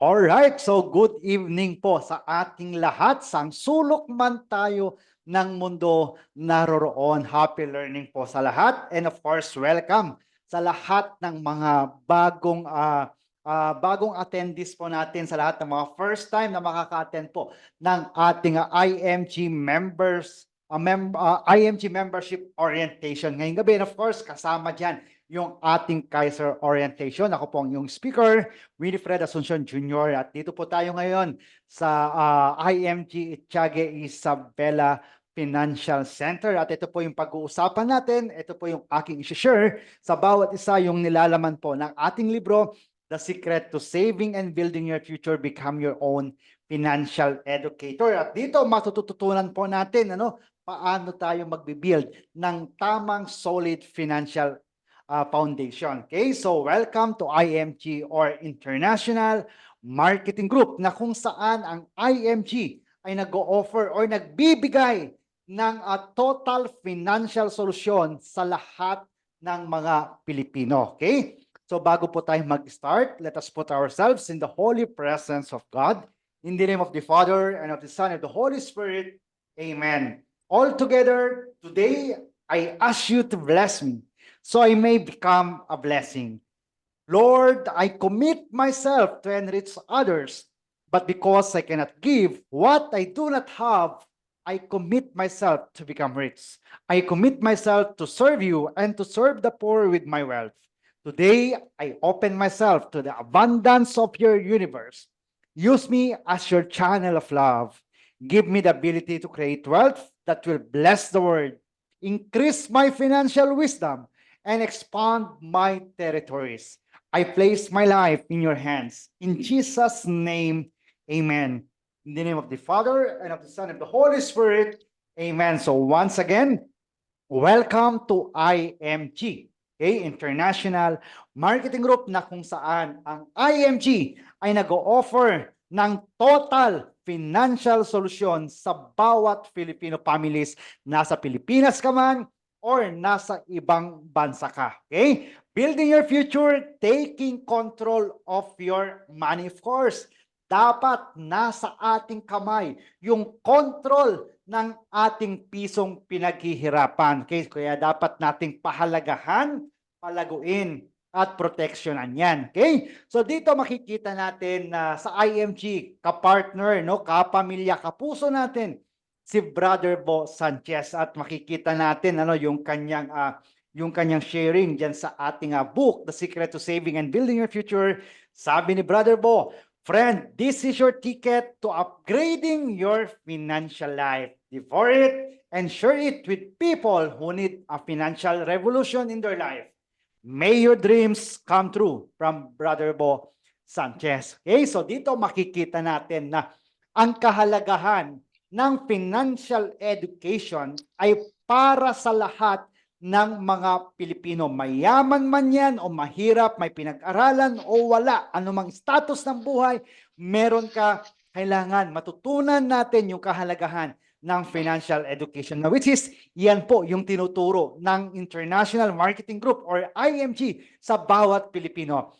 Alright, so good evening po sa ating lahat. Sang sulok man tayo ng mundo naroroon. Happy learning po sa lahat. And of course, welcome sa lahat ng mga bagong attendees po natin, sa lahat ng mga first time na makaka-attend po ng ating IMG members, IMG membership orientation ngayong gabi. And of course, kasama dyan yung ating Kaiser orientation. Ako po ang yung speaker, Winifred Asuncion Jr. At dito po tayo ngayon sa IMG Itiague Isabela Financial Center. At ito po yung pag-uusapan natin. Ito po yung aking i-share sa bawat isa yung nilalaman po ng ating libro, The Secret to Saving and Building Your Future, Become Your Own Financial Educator. At dito matututunan po natin paano tayo magbibuild ng tamang solid financial foundation. Okay, so welcome to IMG or International Marketing Group, na kung saan ang IMG ay nag-o-offer or nagbibigay ng total financial solution sa lahat ng mga Pilipino. Okay, so bago po tayo mag-start, let us put ourselves in the holy presence of God. In the name of the Father, and of the Son, and of the Holy Spirit. Amen. All together, today, I ask you to bless me so I may become a blessing. Lord, I commit myself to enrich others, but because I cannot give what I do not have, I commit myself to become rich. I commit myself to serve you and to serve the poor with my wealth. Today, I open myself to the abundance of your universe. Use me as your channel of love. Give me the ability to create wealth that will bless the world, increase my financial wisdom, and expand my territories. I place my life in your hands. In Jesus' name, amen. In the name of the Father, and of the Son, and of the Holy Spirit, amen. So once again, welcome to IMG, okay, International Marketing Group, na kung saan ang IMG ay nag-o-offer ng total financial solution sa bawat Filipino families, nasa Pilipinas ka man or nasa ibang bansa ka. Okay? Building your future, taking control of your money. Of course, dapat nasa ating kamay yung control ng ating pisong pinaghihirapan. Okay? Kaya dapat nating pahalagahan, palaguin, at proteksyonan yan. Okay? So dito makikita natin na sa IMG, kapartner, kapamilya, kapuso natin, si Brother Bo Sanchez, at makikita natin yung kanyang sharing diyan sa ating book, The Secret to Saving and Building Your Future. Sabi ni Brother Bo, friend, this is your ticket to upgrading your financial life. Devour it and share it with people who need a financial revolution in their life. May your dreams come true, from Brother Bo Sanchez. Okay, so dito makikita natin na ang kahalagahan ng financial education ay para sa lahat ng mga Pilipino. Mayaman man yan o mahirap, may pinag-aralan o wala, anumang status ng buhay, meron ka, kailangan matutunan natin yung kahalagahan ng financial education, which is yan po yung tinuturo ng International Marketing Group or IMG sa bawat Pilipino.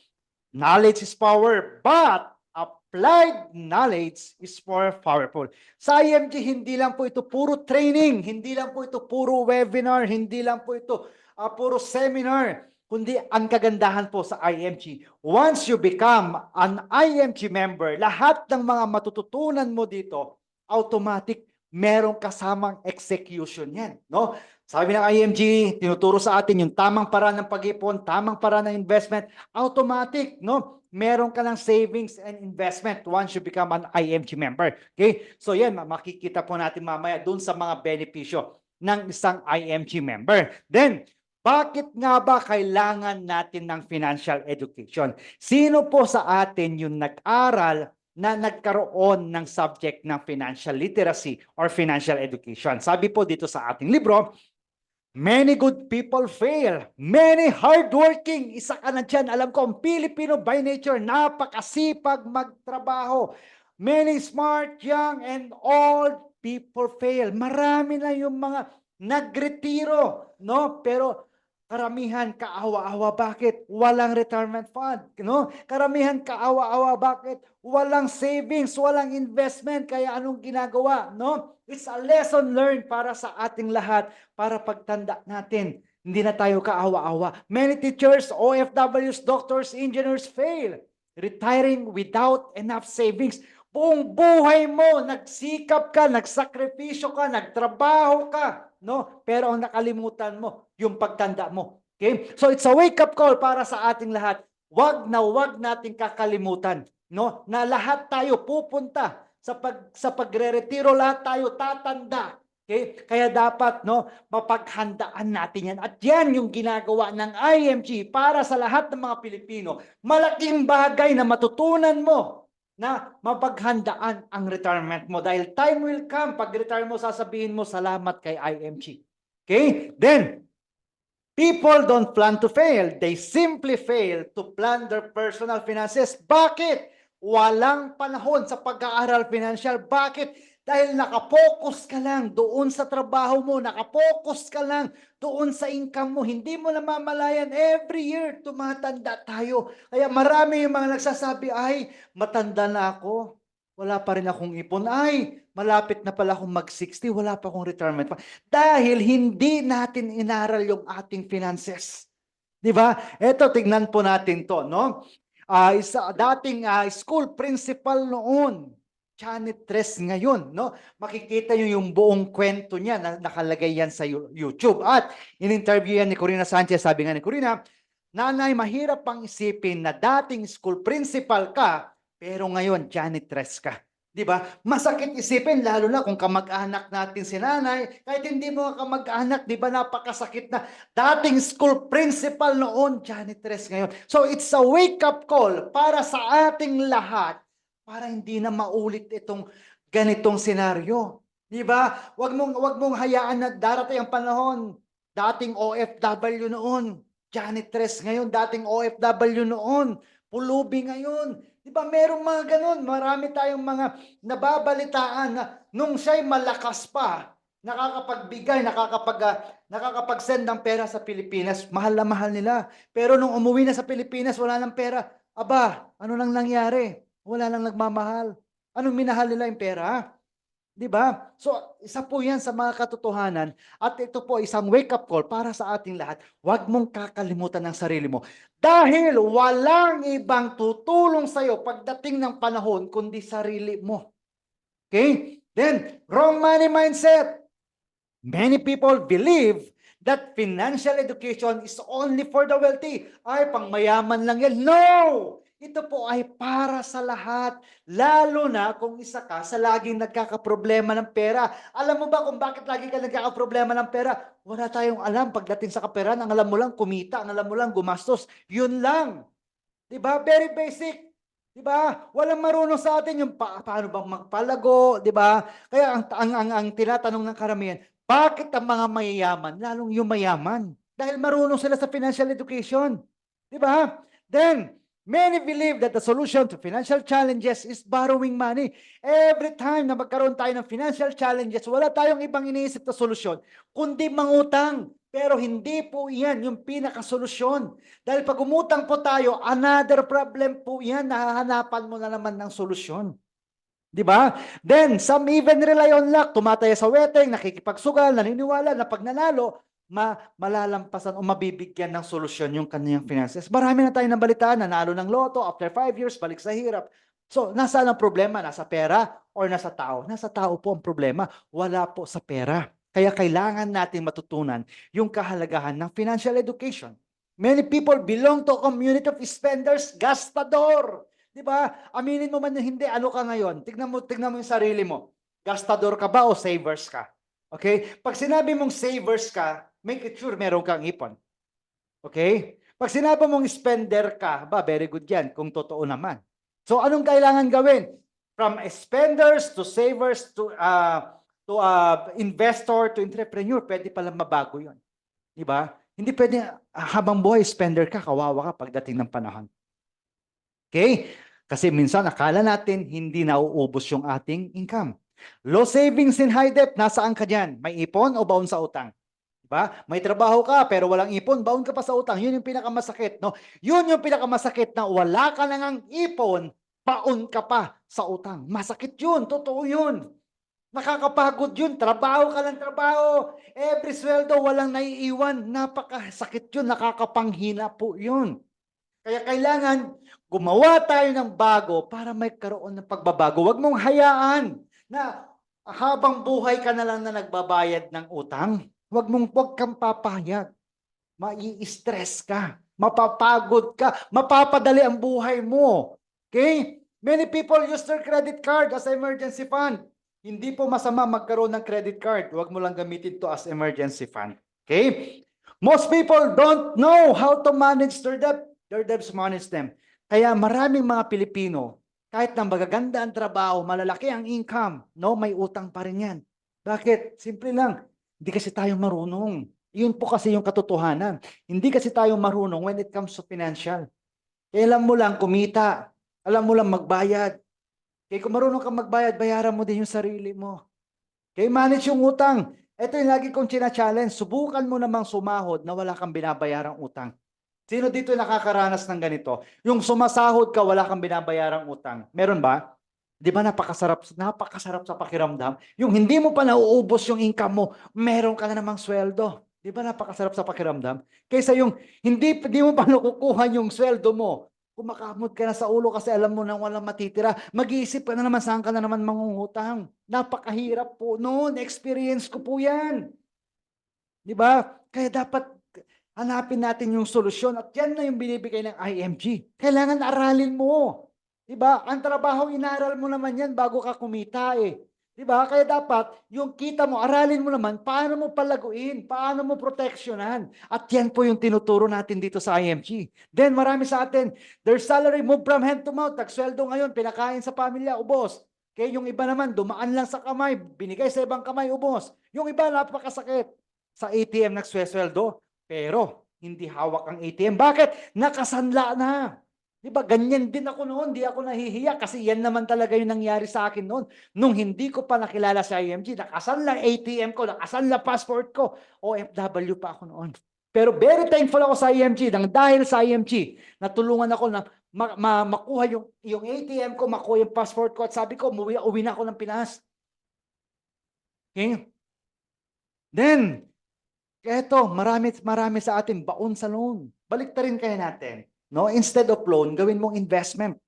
Knowledge is power, but applied knowledge is more powerful. Sa IMG, hindi lang po ito puro training, hindi lang po ito puro webinar, hindi lang po ito puro seminar, kundi ang kagandahan po sa IMG. Once you become an IMG member, lahat ng mga matututunan mo dito, automatic, merong kasamang execution yan. No? Sabi ng IMG, tinuturo sa atin yung tamang paraan ng pag-ipon, tamang paraan ng investment, automatic, no? Meron ka ng savings and investment once you become an IMG member. Okay? So yan, makikita po natin mamaya dun sa mga benepisyo ng isang IMG member. Then, bakit nga ba kailangan natin ng financial education? Sino po sa atin yung nag-aral na nagkaroon ng subject ng financial literacy or financial education? Sabi po dito sa ating libro, many good people fail. Many hardworking. Isa ka na dyan. Alam ko, ang Pilipino by nature, napakasipag magtrabaho. Many smart, young, and old people fail. Marami na yung mga nagretiro, no? Pero Karamihan kaawa-awa, bakit? Walang retirement fund, no? Karamihan kaawa-awa, bakit? Walang savings, walang investment, kaya anong ginagawa, no? It's a lesson learned para sa ating lahat, para pagtanda natin, hindi na tayo kaawa-awa. Many teachers, OFWs, doctors, engineers fail, retiring without enough savings. Buong buhay mo, nagsikap ka, nagsakripisyo ka, nagtrabaho ka, no? Pero ang nakalimutan mo, yung pagtanda mo. Okay? So it's a wake-up call para sa ating lahat. Wag nating kakalimutan, no? Na lahat tayo pupunta sa pagre-retiro, lahat tayo tatanda. Okay? Kaya dapat, no, mapaghandaan natin yan. At yan yung ginagawa ng IMG para sa lahat ng mga Pilipino. Malaking bagay na matutunan mo na mapaghandaan ang retirement mo. Dahil time will come, pag retire mo, sasabihin mo, salamat kay IMG. Okay? Then, people don't plan to fail. They simply fail to plan their personal finances. Bakit? Walang panahon sa pag-aaral financial. Bakit? Dahil nakapokus ka lang doon sa trabaho mo, nakapokus ka lang doon sa income mo. Hindi mo namamalayan, every year tumatanda tayo. Kaya marami yung mga nagsasabi, ay, matanda na ako. Wala pa rin akong ipon. Ay, malapit na pala akong mag-60, wala pa akong retirement fund. Dahil hindi natin inaral yung ating finances. Di ba? Ito, tignan po natin to, no? Isa dating school principal noon, Janet Tres ngayon, no? Makikita niyo yung buong kwento niya na nakalagay yan sa YouTube. At in-interview yan ni Corina Sanchez, sabi nga ni Corina, nanay, mahirap pang isipin na dating school principal ka, pero ngayon janitress ka. Di ba? Masakit isipin, lalo na kung kamag-anak natin si nanay, kahit hindi mo kamag-anak, di ba napakasakit na dating school principal noon, janitress ngayon. So it's a wake-up call para sa ating lahat, para hindi na maulit itong ganitong senaryo. Di ba? Wag mong hayaan na darating ang panahon, dating OFW noon, janitress ngayon, dating OFW noon, pulubi ngayon. Di ba merong mga ganun? Marami tayong mga nababalitaan na nung siya'y malakas pa, nakakapagbigay, nakakapag-send ng pera sa Pilipinas, mahal na mahal nila. Pero nung umuwi na sa Pilipinas, wala ng pera. Aba, ano nang nangyari? Wala nang nagmamahal. Anong minahal nila yung pera? Di ba? So, isa po yan sa mga katotohanan at ito po isang wake-up call para sa ating lahat. Huwag mong kakalimutan ng sarili mo dahil walang ibang tutulong sa'yo pagdating ng panahon kundi sarili mo. Okay? Then, wrong money mindset. Many people believe that financial education is only for the wealthy. Ay, pang mayaman lang yan. No! Ito po ay para sa lahat, lalo na kung isa ka sa laging nagkakaproblema ng pera. Alam mo ba kung bakit lagi ka nagkakaproblema ng pera? Wala tayong alam pagdating sa kaperan. Ang alam mo lang kumita, ang alam mo lang gumastos. Yun lang. Diba? Very basic. Diba? Walang marunong sa atin yung paano bang magpalago, diba? Kaya ang tinatanong ng karamihan, bakit ang mga mayayaman, lalong yung mayaman? Dahil marunong sila sa financial education. Diba? Then, many believe that the solution to financial challenges is borrowing money. Every time na magkaroon tayo ng financial challenges, wala tayong ibang iniisip na solusyon, kundi mangutang. Pero hindi po yan yung pinakasolusyon. Dahil pag umutang po tayo, another problem po yan, nahahanapan mo na naman ng solusyon. Di ba? Then, some even rely on luck, tumataya sa weteng, nakikipagsugal, naniniwala na pag nanalo, malalampasan o mabibigyan ng solusyon yung kanyang finances. Marami na tayo nabalitaan, nanalo ng loto, after 5 years, balik sa hirap. So, nasaan ang problema? Nasa pera or nasa tao? Nasa tao po ang problema, wala po sa pera. Kaya kailangan natin matutunan yung kahalagahan ng financial education. Many people belong to a community of spenders, gastador. Di ba? Aminin mo man na hindi, ano ka ngayon? Tignan mo yung sarili mo. Gastador ka ba o savers ka? Okay? Pag sinabi mong savers ka, make it sure meron kang ipon. Okay? Pag sinabi mong spender ka, very good yan, kung totoo naman. So, anong kailangan gawin? From spenders to savers to investor to entrepreneur, pwede palang mabago yun. Di ba? Hindi pwede habang buhay spender ka, kawawa ka pagdating ng panahon. Okay? Kasi minsan akala natin hindi nauubos yung ating income. Low savings and high debt, nasaan ka dyan? May ipon o baon sa utang? Diba? May trabaho ka pero walang ipon, baon ka pa sa utang. Yun yung pinakamasakit, no? Yun yung pinakamasakit na wala ka nang ipon, baon ka pa sa utang. Masakit yun, totoo yun. Nakakapagod yun, trabaho ka ng trabaho. Every sweldo, walang naiiwan. Napakasakit yun, nakakapanghina po yun. Kaya kailangan gumawa tayo ng bago para may karoon ng pagbabago. Huwag mong hayaan na habang buhay ka na lang na nagbabayad ng utang. Huwag kang papayag. Mai-stress ka, mapapagod ka, mapapadali ang buhay mo. Okay? Many people use their credit card as emergency fund. Hindi po masama magkaroon ng credit card. Huwag mo lang gamitin to as emergency fund. Okay? Most people don't know how to manage their debt. Their debts manage them. Kaya maraming mga Pilipino, kahit na magaganda ang trabaho, malalaki ang income, no, may utang pa rin yan. Bakit? Simple lang. Hindi kasi tayo marunong. Yun po kasi yung katotohanan. Hindi kasi tayo marunong when it comes to financial. Kaya alam mo lang kumita. Alam mo lang magbayad. Kaya kung marunong kang magbayad, bayaran mo din yung sarili mo. Kaya manage yung utang. Ito yung lagi kong china-challenge. Subukan mo namang sumahod na wala kang binabayarang utang. Sino dito nakakaranas ng ganito? Yung sumasahod ka, wala kang binabayarang utang. Meron ba? Di ba napakasarap sa pakiramdam? Yung hindi mo pa nauubos yung income mo, meron ka na namang sweldo. Di ba napakasarap sa pakiramdam? Kaysa yung hindi mo pa nakukuha yung sweldo mo, kumakamot ka na sa ulo kasi alam mo nang walang matitira, mag-iisip ka na naman saan ka na naman mangungutang. Napakahirap po noon. Experience ko po yan. Di ba? Kaya dapat hanapin natin yung solusyon at yan na yung binibigay ng IMG. Kailangan aralin mo. Diba? Ang trabaho, inaral mo naman yan bago ka kumita eh. Diba? Kaya dapat, yung kita mo, aralin mo naman, paano mo palaguin, paano mo proteksyonan. At yan po yung tinuturo natin dito sa IMG. Then, marami sa atin, their salary move from hand to mouth. Tagsweldo ngayon, pinakain sa pamilya, ubos. Kaya yung iba naman, dumaan lang sa kamay, binigay sa ibang kamay, ubos. Yung iba, napakasakit. Sa ATM nagsweldo, pero hindi hawak ang ATM. Bakit? Nakasanla na. Di ba? Ganyan din ako noon. Di ako nahihiya kasi yan naman talaga yung nangyari sa akin noon. Nung hindi ko pa nakilala sa IMG, nakasanla ATM ko, nakasanla passport ko. OFW pa ako noon. Pero very thankful ako sa IMG. Dahil sa IMG, natulungan ako na makuha yung ATM ko, makuha yung passport ko. At sabi ko, uwi na ako ng Pinas. Okay? Then, eto, marami sa atin baon sa loan. Baliktarin kaya natin. No? Instead of loan, gawin mong investment.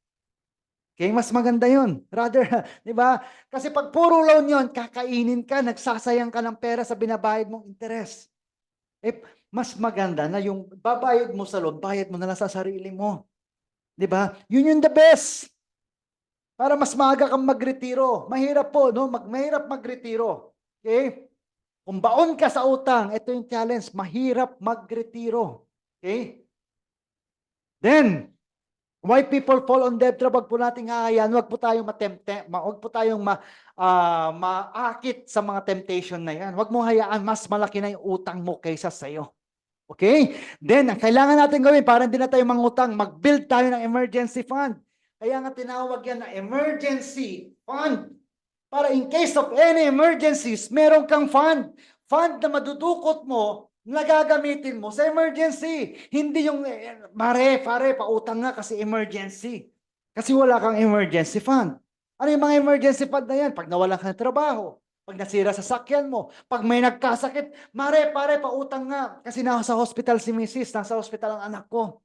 Okay, mas maganda yun. Rather, di ba? Kasi pag puro loan yun, kakainin ka, nagsasayang ka ng pera sa binabayad mong interest. Eh, mas maganda na yung babayad mo sa loan, bayad mo na lang sa sarili mo. Di ba? Yun yung the best. Para mas maaga kang magretiro. Mahirap po, no? Mahirap magretiro. Okay? Kung baon ka sa utang, ito yung challenge, mahirap magretiro. Okay? Then, why people fall on debt trap? Wag po nating hahayaan, wag po tayong wag po tayong maakit sa mga temptation na yan. Wag mo hayaan, mas malaki na yung utang mo kaysa sa'yo. Okay? Then, ang kailangan natin gawin, para hindi na tayo mangutang, mag-build tayo ng emergency fund. Kaya nga tinawag yan na emergency fund. Para in case of any emergencies, meron kang fund. Fund na madudukot mo, nagagamitin mo sa emergency. Hindi yung, pare, pautang nga kasi emergency. Kasi wala kang emergency fund. Ano yung mga emergency fund na yan? Pag nawalan ka ng trabaho, pag nasira sa sakyan mo, pag may nagkasakit, pare, pautang nga. Kasi nasa hospital si Mrs., nasa hospital ang anak ko.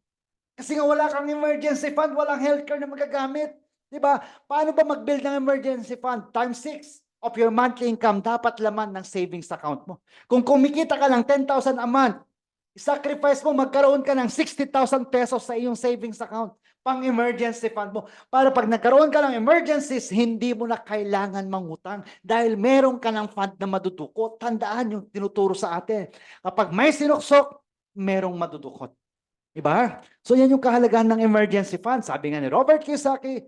Kasi nga wala kang emergency fund, walang healthcare na magagamit. Diba? Paano ba mag-build ng emergency fund? Times 6 of your monthly income dapat laman ng savings account mo. Kung kumikita ka ng 10,000 a month, sacrifice mo, magkaroon ka ng 60,000 pesos sa iyong savings account pang emergency fund mo. Para pag nagkaroon ka ng emergencies, hindi mo na kailangan mangutang dahil meron ka ng fund na madudukot. Tandaan yung tinuturo sa atin. Kapag may sinuksok, merong madudukot. Diba? So yan yung kahalagahan ng emergency fund. Sabi nga ni Robert Kiyosaki,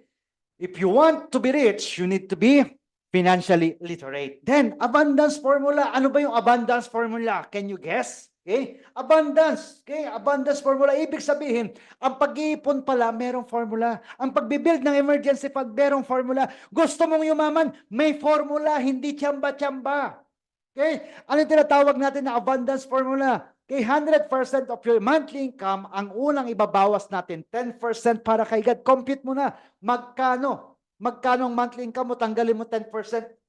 if you want to be rich, you need to be financially literate. Then, abundance formula. Ano ba yung abundance formula? Can you guess? Okay? Abundance. Okay? Abundance formula. Ibig sabihin, ang pag-iipon pala, merong formula. Ang pagbibuild ng emergency fund, merong formula. Gusto mong yumaman, may formula, hindi tsamba-tsamba. Okay? Ano yung tinatawag natin na abundance formula? Okay, 100% of your monthly income, ang unang ibabawas natin, 10% para kay God. Compute mo na, magkano? Magkano ang monthly income mo? Tanggalin mo 10%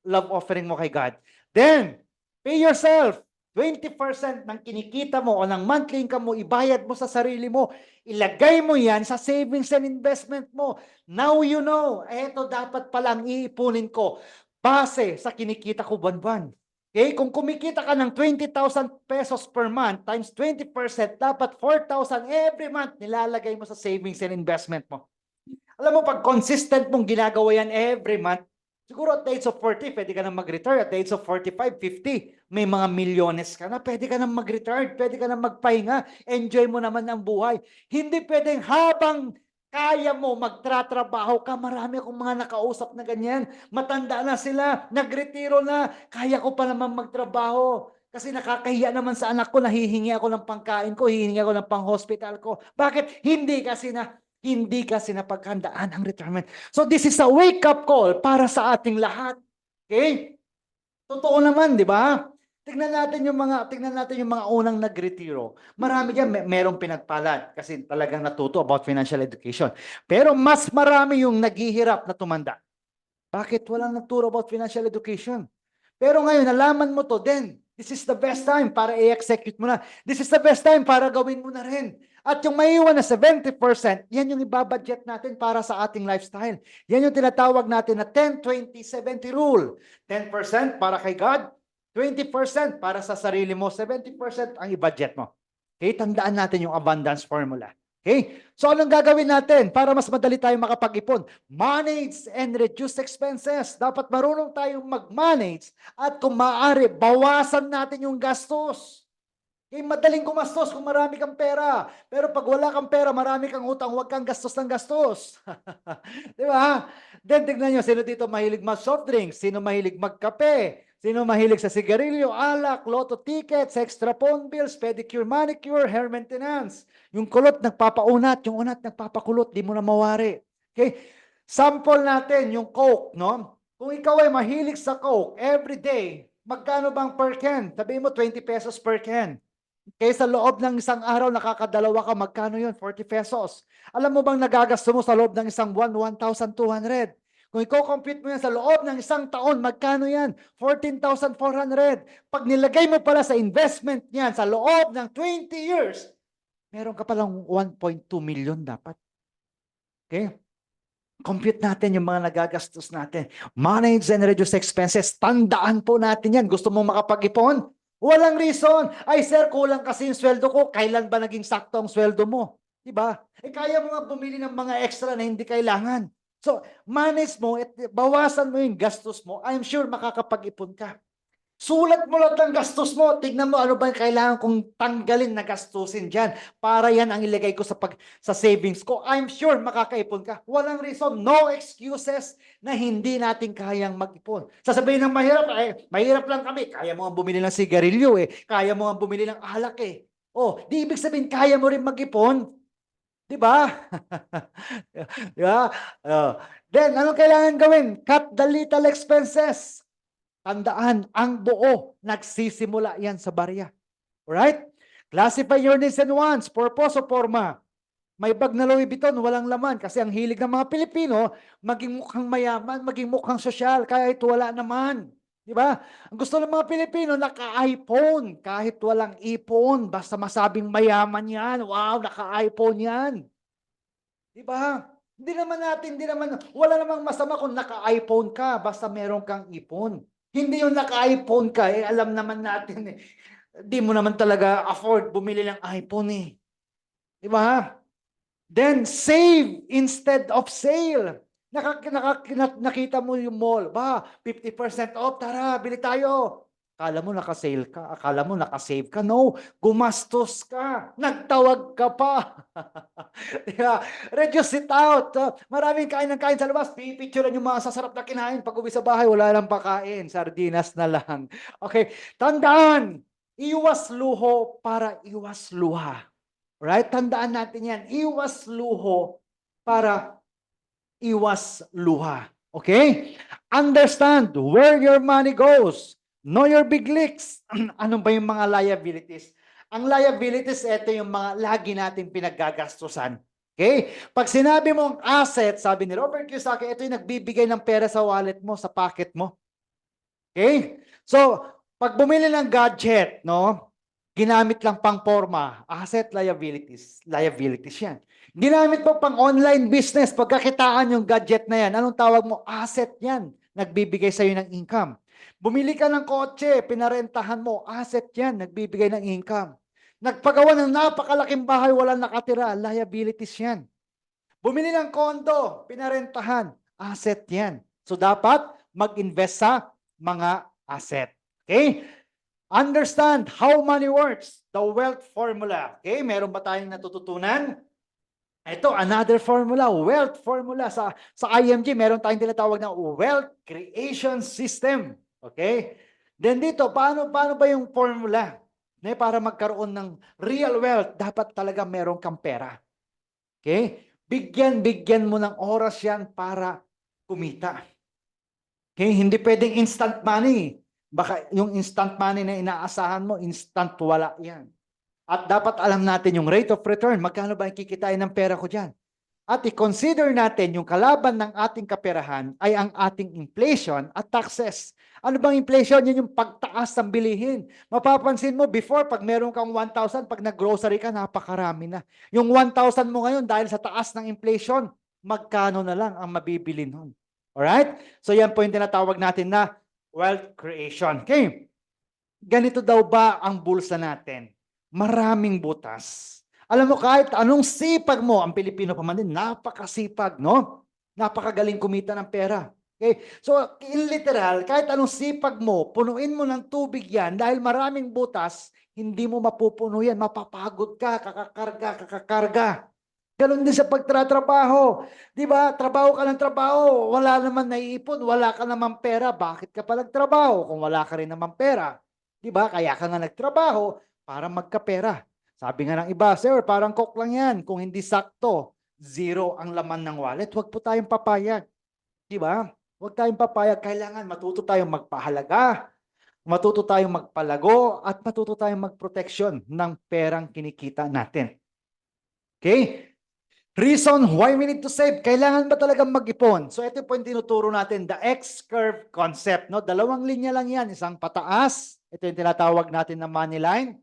love offering mo kay God. Then, pay yourself. 20% ng kinikita mo o ng monthly income mo, ibayad mo sa sarili mo. Ilagay mo yan sa savings and investment mo. Now you know, eto dapat palang iipunin ko base sa kinikita ko buwan-buwan. Okay, kung kumikita ka ng 20,000 pesos per month times 20%, dapat 4,000 every month nilalagay mo sa savings and investment mo. Alam mo, pag consistent mong ginagawa yan every month, siguro at the age of 40, pwede ka na mag-retire. At the age of 45, 50, may mga milyones ka na. Pwede ka na mag-retire. Pwede ka na magpahinga. Enjoy mo naman ang buhay. Hindi pwedeng habang kaya mo magtratrabaho ka. Marami akong mga nakausap na ganyan. Matanda na sila. Nagretiro na. Kaya ko pa naman magtrabaho. Kasi nakakahiya naman sa anak ko, nahihingi ako ng pangkain ko, hihingi ako ng pang-hospital ko. Bakit? Hindi kasi napaghandaan ang retirement. So this is a wake-up call para sa ating lahat. Okay? Totoo naman, di ba? Tingnan natin yung mga unang nagretiro. Marami diyan merong pinagpalad kasi talagang natuto about financial education. Pero mas marami yung naghihirap na tumanda. Bakit walang nagturo about financial education? Pero ngayon, nalaman mo to, then, this is the best time para i-execute mo na. This is the best time para gawin mo na rin. At yung maiwan na 70%, yan yung ibabudget natin para sa ating lifestyle. Yan yung tinatawag natin na 10-20-70 rule. 10% para kay God, 20% para sa sarili mo, 70% ang i-budget mo. Okay, tandaan natin yung abundance formula. Okay? So anong gagawin natin para mas madali tayo makapag-ipon? Manage and reduce expenses. Dapat marunong tayong mag-manage at kung maaari, bawasan natin yung gastos. Okay, madaling gumastos kung marami kang pera. Pero pag wala kang pera, marami kang utang, huwag kang gastos ng gastos. Di ba? Then tignan nyo, sino dito mahilig mag-soft drinks? Sino mahilig magkape? Sino mahilig sa sigarilyo, alak, lotto tickets, extra phone bills, pedicure, manicure, hair maintenance? Yung kulot nagpapaunat, yung unat nagpapakulot, di mo na mawari. Okay? Sample natin yung Coke, no? Kung ikaw ay mahilig sa Coke every day, magkano bang per can? Sabihin mo 20 pesos per can. Okay, sa loob ng isang araw, nakakadalawa ka, magkano yun? 40 pesos. Alam mo bang nagagasto mo sa loob ng isang buwan, 1,200? Kung i-compute mo yan sa loob ng isang taon, magkano yan? 14,400. Pag nilagay mo pala sa investment niyan sa loob ng 20 years, meron ka palang 1.2 million dapat. Okay? Compute natin yung mga nagagastos natin. Manage and reduce expenses. Tandaan po natin yan. Gusto mong makapag-ipon? Walang reason. Ay sir, kulang kasi yung sweldo ko. Kailan ba naging sakto ang sweldo mo? Diba? Eh kaya mo nga bumili ng mga extra na hindi kailangan. So, manage mo, at bawasan mo yung gastos mo, I'm sure makakapag-ipon ka. Sulat mo lahat ng gastos mo. Tignan mo ano ba yung kailangan kong tanggalin na gastusin dyan. Para yan ang ilagay ko sa savings ko. I'm sure makakaipon ka. Walang reason, no excuses na hindi natin kayang mag-ipon. Sasabihin ng mahirap, mahirap lang kami. Kaya mo nga bumili ng sigarilyo eh. Kaya mo nga bumili ng alak eh. Oh, di ibig sabihin kaya mo rin mag-ipon. Di ba? Di ba? Then, anong kailangan gawin? Cut the little expenses. Tandaan, ang buo, nagsisimula yan sa barya. Alright? Classify your needs and wants, purpose o forma. May bag na Louis Vuitton, walang laman kasi ang hilig ng mga Pilipino, maging mukhang mayaman, maging mukhang sosyal, kahit wala naman. Di ba? Ang gusto ng mga Pilipino, naka-iPhone, kahit walang ipon, basta masabing mayaman yan. Wow, naka-iPhone yan. Di ba? Hindi naman, wala namang masama kung naka-iPhone ka, basta meron kang ipon. Hindi yung naka-iPhone ka, eh, alam naman natin eh. Di mo naman talaga afford bumili ng iPhone eh. Di ba? Then save instead of sale. Nakita mo yung mall, ba, 50% off, tara, bili tayo. Akala mo naka-sale ka, akala mo naka-save ka. No, gumastos ka, nagtawag ka pa. Diba? Reduce it out. Maraming kain ng kain sa labas, pipicturean yung mga sasarap na kinain. Pag uwi sa bahay, wala lang pakain, sardinas na lang. Okay, tandaan, iwas luho para iwas luha. Right? Tandaan natin yan. Iwas luho para iwas luha. Okay? Understand where your money goes. Know your big leaks. Ano ba yung mga liabilities? Ang liabilities, ito yung mga lagi nating pinaggagastusan. Okay? Pag sinabi mong asset, sabi ni Robert Kiyosaki, ito yung nagbibigay ng pera sa wallet mo, sa pocket mo. Okay? So, pag bumili ng gadget, no? Ginamit lang pang forma, asset liabilities. Liabilities yan. Ginamit mo pang online business, pagkakitaan yung gadget na yan, anong tawag mo? Asset yan. Nagbibigay sa'yo ng income. Bumili ka ng kotse, pinarentahan mo, asset yan, nagbibigay ng income. Nagpagawa ng napakalaking bahay, walang nakatira, liabilities yan. Bumili ng kondo, pinarentahan, asset yan. So dapat mag-invest sa mga asset. Okay? Understand how money works, the wealth formula. Okay, meron ba tayong natututunan? Ito, another formula, wealth formula. Sa IMG, meron tayong tinatawag na wealth creation system. Okay? Then dito, paano ba yung formula? Para magkaroon ng real wealth, dapat talaga meron kang pera. Okay? Bigyan mo ng oras yan para kumita. Okay? Hindi pwedeng instant money. Baka yung instant money na inaasahan mo, instant wala yan. At dapat alam natin yung rate of return. Magkano ba ang kikitain ng pera ko dyan? At i-consider natin yung kalaban ng ating kaperahan ay ang ating inflation at taxes. Ano bang inflation? Yan yung pagtaas ng bilihin. Mapapansin mo, before, pag meron kang 1,000, pag nag-grocery ka, napakarami na. Yung 1,000 mo ngayon, dahil sa taas ng inflation, magkano na lang ang mabibili nun? Alright? So yan po yung tinatawag natin na wealth creation. Okay. Ganito daw ba ang bulsa natin? Maraming butas. Alam mo, kahit anong sipag mo, ang Pilipino pa man din, napakasipag, no? Napakagaling kumita ng pera. Okay? So, in literal, kahit anong sipag mo, punuin mo ng tubig yan dahil maraming butas, hindi mo mapupuno yan. Mapapagod ka, kakakarga. Ganon din sa pagtratrabaho. Di ba? Trabaho ka ng trabaho, wala naman naiipon, wala ka naman pera. Bakit ka pa nagtrabaho kung wala ka rin naman pera? Di ba? Kaya ka nga nagtrabaho para magkapera. Sabi nga ng iba, sir, parang coke lang yan. Kung hindi sakto, zero ang laman ng wallet. Huwag po tayong papayag. Di ba? Huwag tayong papayag. Kailangan matuto tayong magpahalaga, matuto tayong magpalago, at matuto tayong magproteksyon ng perang kinikita natin. Okay? Reason why we need to save. Kailangan ba talagang mag-ipon? So ito po yung tinuturo natin, the X-curve concept. No? Dalawang linya lang yan. Isang pataas, ito yung tinatawag natin na money line.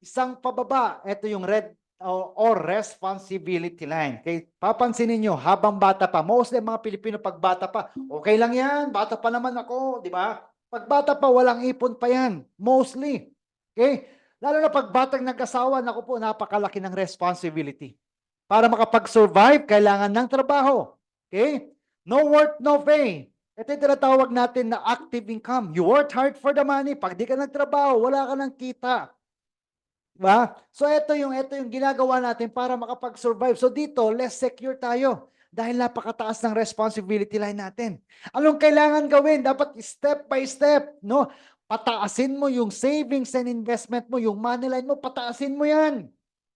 Isang pababa, ito yung red or responsibility line. Okay? Papansinin nyo, habang bata pa, mostly mga Pilipino pag bata pa, okay lang yan, bata pa naman ako, di ba? Pag bata pa, walang ipon pa yan. Mostly. Okay? Lalo na pag batang nag-asawa, naku po, napakalaki ng responsibility. Para makapag-survive, kailangan ng trabaho. Okay? No work, no pay. Ito yung tinatawag natin na active income. You work hard for the money. Pag di ka nagtrabaho, wala ka ng kita. Diba? So ito yung ginagawa natin para makapag-survive. So dito, less secure tayo. Dahil napakataas ng responsibility line natin. Anong kailangan gawin? Dapat step by step. No? Pataasin mo yung savings and investment mo, yung money line mo, pataasin mo yan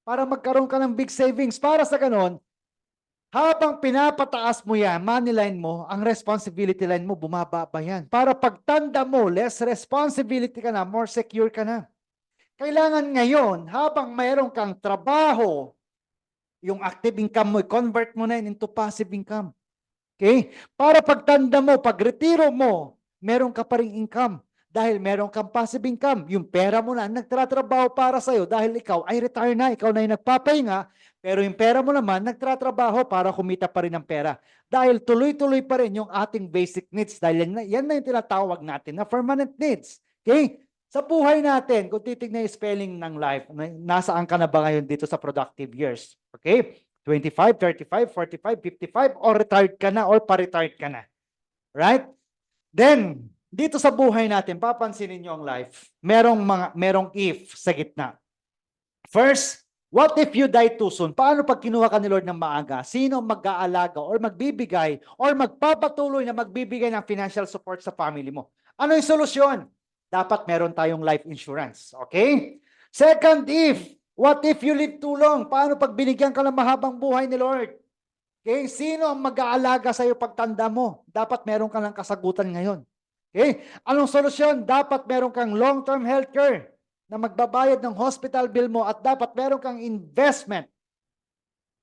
para magkaroon ka ng big savings. Para sa ganon, habang pinapataas mo yan, money line mo, ang responsibility line mo, bumababa yan. Para pagtanda mo, less responsibility ka na, more secure ka na. Kailangan ngayon, habang mayroon kang trabaho, yung active income mo, convert mo na into passive income. Okay? Para pagtanda mo, pag-retiro mo, meron ka pa rin income. Dahil meron kang passive income, yung pera mo na nagtratrabaho para sa'yo dahil ikaw ay retire na, ikaw na yung nagpapahinga, pero yung pera mo naman nagtratrabaho para kumita pa rin ng pera. Dahil tuloy-tuloy pa rin yung ating basic needs dahil yan na yung tinatawag natin na permanent needs. Okay? Sa buhay natin, kung titignan yung spelling ng life, nasaan ka na ba ngayon dito sa productive years? Okay? 25, 35, 45, 55, or retired ka na or pa-retired ka na. Right? Then, dito sa buhay natin, papansinin nyo ang life. Merong if sa gitna. First, what if you die too soon? Paano pag kinuha ka ni Lord ng maaga? Sino mag-aalaga or magbibigay or magpapatuloy na magbibigay ng financial support sa family mo? Ano yung solusyon? Dapat meron tayong life insurance. Okay? Second, what if you live too long? Paano pag binigyan ka ng mahabang buhay ni Lord? Okay? Sino ang mag-aalaga sa iyo pagtanda mo? Dapat meron ka ng kasagutan ngayon. Okay? Anong solusyon? Dapat meron kang long-term healthcare na magbabayad ng hospital bill mo at dapat meron kang investment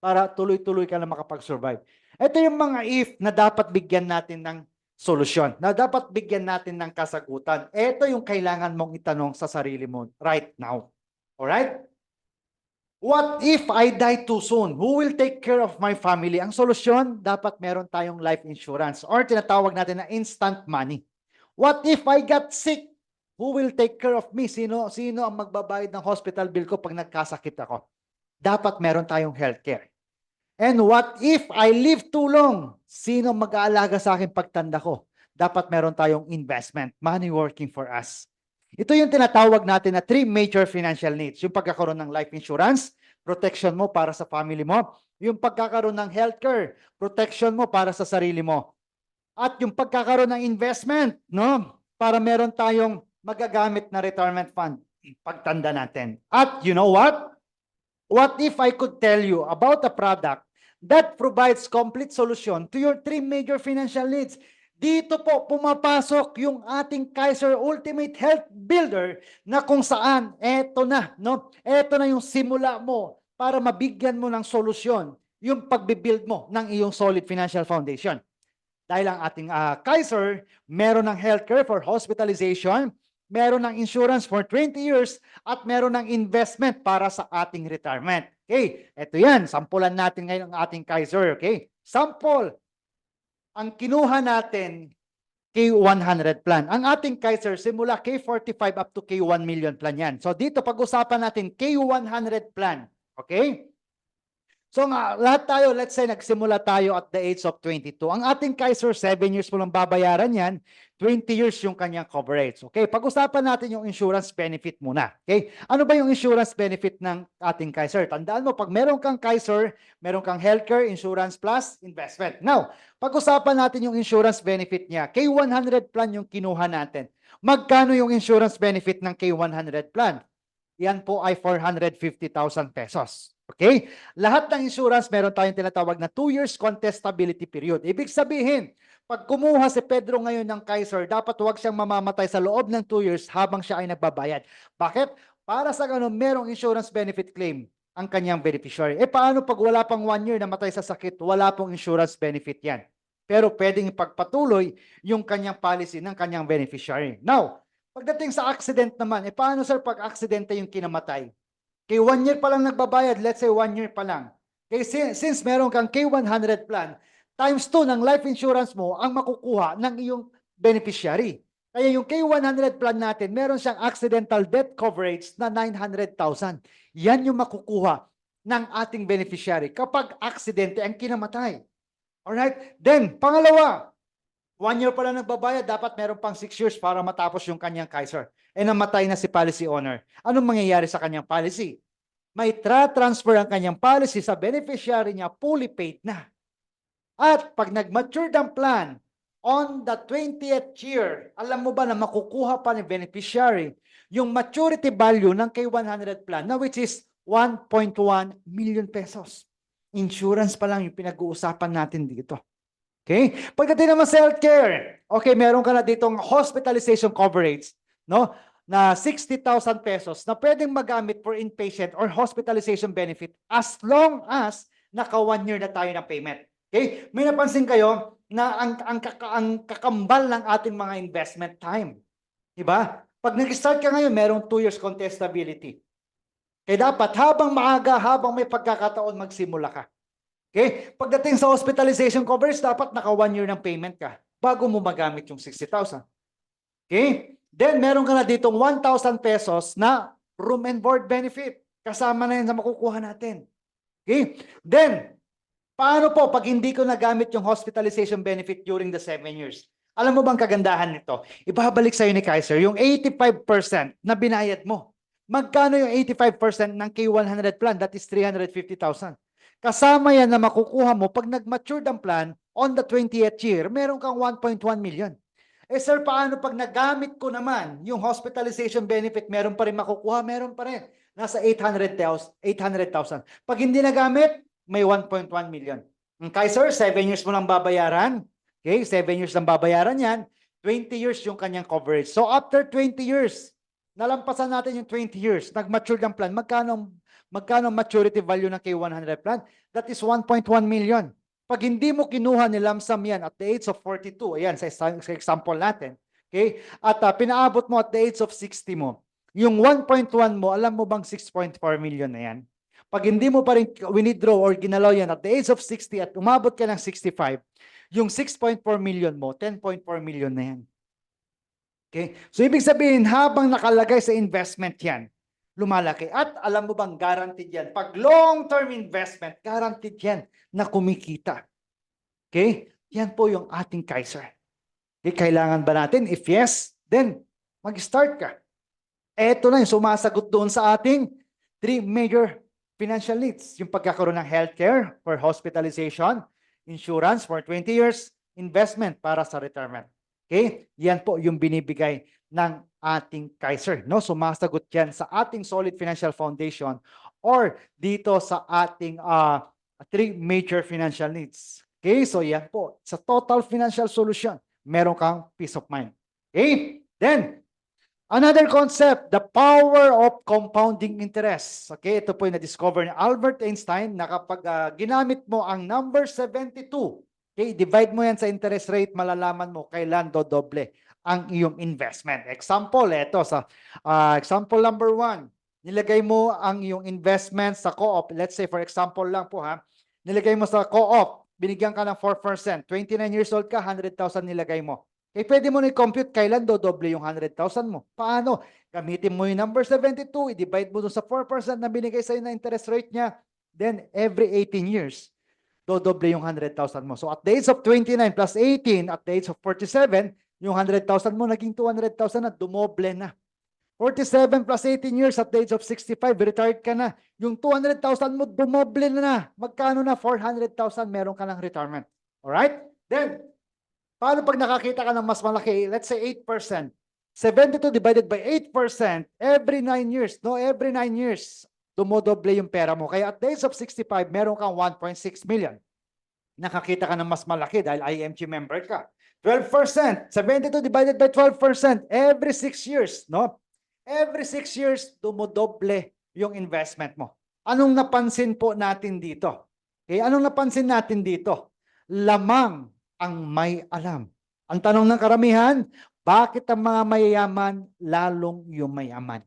para tuloy-tuloy ka na makapag-survive. Ito yung mga if na dapat bigyan natin ng solusyon, na dapat bigyan natin ng kasagutan. Ito yung kailangan mong itanong sa sarili mo right now. Alright? What if I die too soon? Who will take care of my family? Ang solusyon, dapat meron tayong life insurance or tinatawag natin na instant money. What if I got sick? Who will take care of me? Sino ang magbabayad ng hospital bill ko pag nagkasakit ako? Dapat meron tayong healthcare. And what if I live too long? Sino mag-aalaga sa akin pagtanda ko? Dapat meron tayong investment, money working for us. Ito yung tinatawag natin na 3 major financial needs. Yung pagkakaroon ng life insurance, protection mo para sa family mo. Yung pagkakaroon ng healthcare, protection mo para sa sarili mo. At yung pagkakaroon ng investment, no? Para meron tayong magagamit na retirement fund pagtanda natin. At you know what? What if I could tell you about a product that provides complete solution to your 3 major financial needs? Dito po pumapasok yung ating Kaiser Ultimate Health Builder na kung saan eto na, no? Eto na yung simula mo para mabigyan mo ng solusyon yung pagbibuild mo ng iyong solid financial foundation. Dahil ang ating Kaiser, meron ng healthcare for hospitalization, meron ng insurance for 20 years, at meron ng investment para sa ating retirement. Okay, ito yan. Sampulan natin ngayon ang ating Kaiser. Okay, sample. Ang kinuha natin, K100 plan. Ang ating Kaiser, simula K45 up to K1 million plan yan. So dito, pag-usapan natin K100 plan. Okay? So nga, lahat tayo, let's say nagsimula tayo at the age of 22. Ang ating Kaiser, 7 years mo lang babayaran yan, 20 years yung kanyang coverage. Okay, pag-usapan natin yung insurance benefit muna. Okay, ano ba yung insurance benefit ng ating Kaiser? Tandaan mo, pag meron kang Kaiser, meron kang healthcare, insurance plus investment. Now, pag-usapan natin yung insurance benefit niya. K100 plan yung kinuha natin. Magkano yung insurance benefit ng K100 plan? Yan po ay 450,000 pesos. Okay? Lahat ng insurance, meron tayong tinatawag na 2 years contestability period. Ibig sabihin, pag kumuha si Pedro ngayon ng Kaiser, dapat huwag siyang mamamatay sa loob ng 2 years habang siya ay nagbabayad. Bakit? Para sa ganun, merong insurance benefit claim ang kanyang beneficiary. Paano pag wala pang 1 year na matay sa sakit, wala pong insurance benefit yan. Pero pwedeng ipagpatuloy yung kanyang policy ng kanyang beneficiary. Now, pagdating sa accident naman, paano sir pag aksidente yung kinamatay? Kay 1 year pa lang nagbabayad, let's say 1 year pa lang. Kaya since meron kang K100 plan, times 2 ng life insurance mo ang makukuha ng iyong beneficiary. Kaya yung K100 plan natin, meron siyang accidental death coverage na 900,000. Yan yung makukuha ng ating beneficiary kapag aksidente ang kinamatay. Alright? Then, pangalawa, 1 year pa lang nagbabayad, dapat meron pang 6 years para matapos yung kanyang Kaiser. Namatay na si policy owner. Anong mangyayari sa kanyang policy? May transfer ang kanyang policy sa beneficiary niya, fully paid na. At pag nag-mature ang plan, on the 20th year, alam mo ba na makukuha pa ni beneficiary yung maturity value ng K100 plan na which is 1.1 million pesos. Insurance pa lang yung pinag-uusapan natin dito. Okay? Pagdating naman sa healthcare, okay, meron ka na ditong hospitalization coverage, no? Na 60,000 pesos na pwedeng magamit for inpatient or hospitalization benefit as long as naka 1 year na tayo ng payment. Okay? May napansin kayo na ang kakambal ng ating mga investment time. Diba? Pag nag-start ka ngayon, merong 2 years contestability. Kaya dapat habang maaga, habang may pagkakataon, magsimula ka. Okay? Pagdating sa hospitalization coverage, dapat naka 1 year ng payment ka bago mo magamit yung 60,000. Okay? Then, meron ka na ditong 1,000 pesos na room and board benefit. Kasama na yan sa makukuha natin. Okay? Then, paano po pag hindi ko nagamit yung hospitalization benefit during the 7 years? Alam mo bang kagandahan nito? Ibabalik sa'yo ni Kaiser yung 85% na binayad mo. Magkano yung 85% ng K100 plan? That is 350,000. Kasama yan na makukuha mo pag nag-mature ang plan on the 20th year, meron kang 1.1 million. Sir, paano pag nagamit ko naman yung hospitalization benefit, meron pa rin makukuha? Meron pa rin. Nasa 800,000. Pag hindi nagamit, may 1.1 million. Kaiser, 7 years mo lang babayaran. Okay, 7 years lang babayaran yan. 20 years yung kanyang coverage. So after 20 years, nalampasan natin yung 20 years, nag-mature ng plan, magkano maturity value ng K100 plan? That is 1.1 million. Pag hindi mo kinuha ni lump sum yan at the age of 42, ayan sa example natin, okay? At pinaabot mo at the age of 60 mo, yung 1.1 mo, alam mo bang 6.4 million na yan? Pag hindi mo pa rin winidraw or ginalaw yan at the age of 60 at umabot ka ng 65, yung 6.4 million mo, 10.4 million na yan. Okay? So ibig sabihin, habang nakalagay sa investment yan, lumalaki. At alam mo bang guaranteed yan? Pag long-term investment, guaranteed yan na kumikita. Okay? Yan po yung ating Kaiser. Okay? Kailangan ba natin? If yes, then mag-start ka. Eto na yung sumasagot doon sa ating 3 major financial needs. Yung pagkakaroon ng healthcare for hospitalization, insurance for 20 years, investment para sa retirement. Okay? Yan po yung binibigay ng ating Kaiser. No? Sumasagot yan sa ating solid financial foundation or dito sa ating 3 major financial needs. Okay? So yan po. Sa total financial solution, meron kang peace of mind. Okay? Then, another concept, the power of compounding interest. Okay, ito po yung na-discover ni Albert Einstein na kapag ginamit mo ang number 72, okay, divide mo yan sa interest rate, malalaman mo kailan dodoble ang iyong investment. Example, ito sa example number 1, nilagay mo ang iyong investment sa co-op. Let's say for example lang po nilagay mo sa co-op, binigyan ka ng 4%, 29 years old ka, 100,000 nilagay mo. Eh, pwede mo na-compute kailan dodoble yung 100,000 mo. Paano? Gamitin mo yung number 72, i-divide mo dun sa 4% na binigay sa'yo na interest rate niya. Then, every 18 years, dodoble yung 100,000 mo. So, at the age of 29 plus 18, at the age of 47, yung 100,000 mo naging 200,000 na, dumoble na. 47 plus 18 years, at the age of 65, retired ka na. Yung 200,000 mo, dumoble na. Magkano na? 400,000, meron ka ng retirement. Alright? Then, paano pag nakakita ka ng mas malaki? Let's say 8%. 72 divided by 8%, every 9 years, no? Every 9 years, dumodoble yung pera mo. Kaya at the age of 65, meron kang 1.6 million. Nakakita ka ng mas malaki dahil IMG member ka. 12%, 72 divided by 12%, every 6 years, no? Every 6 years, dumodoble yung investment mo. Anong napansin po natin dito? Okay, anong napansin natin dito? Lamang ang may alam. Ang tanong ng karamihan, bakit ang mga mayayaman lalong yung mayaman?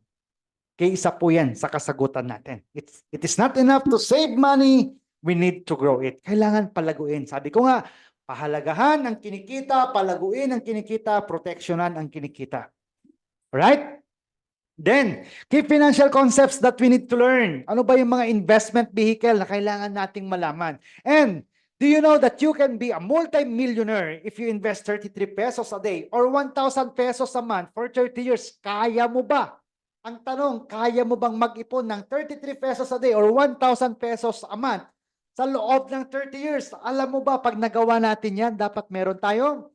Kaya isa po yan sa kasagutan natin. It is not enough to save money, we need to grow it. Kailangan palaguin. Sabi ko nga, pahalagahan ang kinikita, palaguin ang kinikita, proteksyonan ang kinikita. Right? Then, key financial concepts that we need to learn. Ano ba yung mga investment vehicle na kailangan nating malaman? And do you know that you can be a multi-millionaire if you invest 33 pesos a day or 1,000 pesos a month for 30 years? Kaya mo ba? Ang tanong, kaya mo bang mag-ipon ng 33 pesos a day or 1,000 pesos a month sa loob ng 30 years? Alam mo ba, pag nagawa natin yan, dapat meron tayong